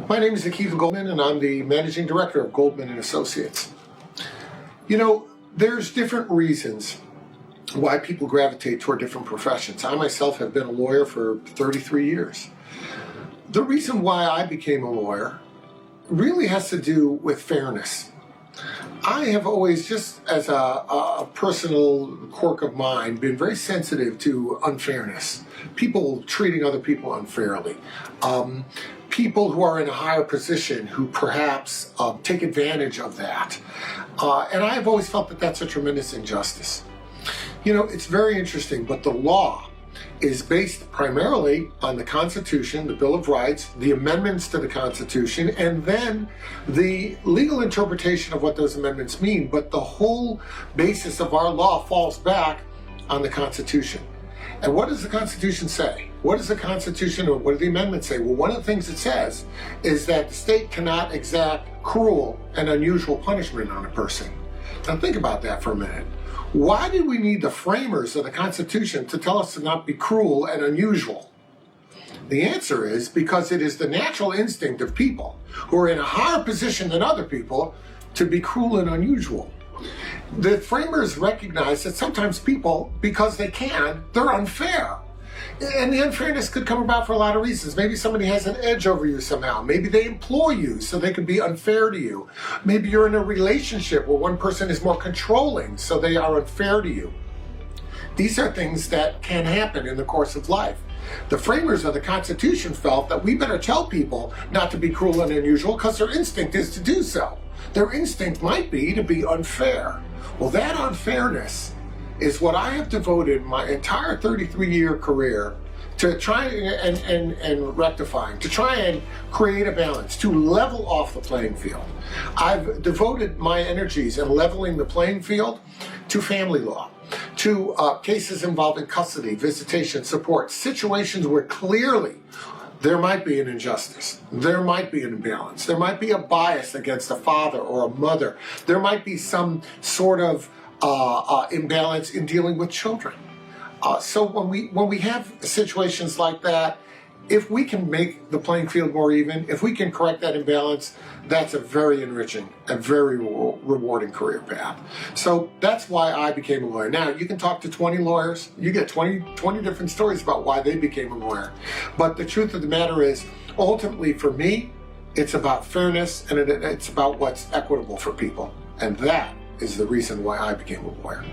My name is Akiva Goldman, and I'm the Managing Director of Goldman Associates. You know, there's different reasons why people gravitate toward different professions. I myself have been a lawyer for 33 years. The reason why I became a lawyer really has to do with fairness. I have always, just as a personal quirk of mine, been very sensitive to unfairness. People treating other people unfairly. People who are in a higher position who perhaps take advantage of that. And I have always felt that that's a tremendous injustice. You know, it's very interesting, but the law is based primarily on the Constitution, the Bill of Rights, the amendments to the Constitution, and then the legal interpretation of what those amendments mean. But the whole basis of our law falls back on the Constitution. And what does the Constitution say? What does the Constitution, or what do the amendments say? Well, one of the things it says is that the state cannot exact cruel and unusual punishment on a person. Now think about that for a minute. Why did we need the framers of the Constitution to tell us to not be cruel and unusual? The answer is because it is the natural instinct of people who are in a higher position than other people to be cruel and unusual. The framers recognize that sometimes people, because they can, they're unfair. And the unfairness could come about for a lot of reasons. Maybe somebody has an edge over you somehow. Maybe they employ you so they can be unfair to you. Maybe you're in a relationship where one person is more controlling, so they are unfair to you. These are things that can happen in the course of life. The framers of the Constitution felt that we better tell people not to be cruel and unusual because their instinct is to do so. Their instinct might be to be unfair. Well, that unfairness is what I have devoted my entire 33-year career to try and rectifying, to try and create a balance, to level off the playing field. I've devoted my energies in leveling the playing field to family law, to cases involving custody, visitation, support, situations where clearly there might be an injustice, there might be an imbalance, there might be a bias against a father or a mother, there might be some sort of imbalance in dealing with children. So when we have situations like that, if we can make the playing field more even, if we can correct that imbalance, that's a very enriching and very rewarding career path. So that's why I became a lawyer. Now, you can talk to 20 lawyers. You get 20 different stories about why they became a lawyer. But the truth of the matter is, ultimately for me, it's about fairness and it's about what's equitable for people. And that is the reason why I became a lawyer.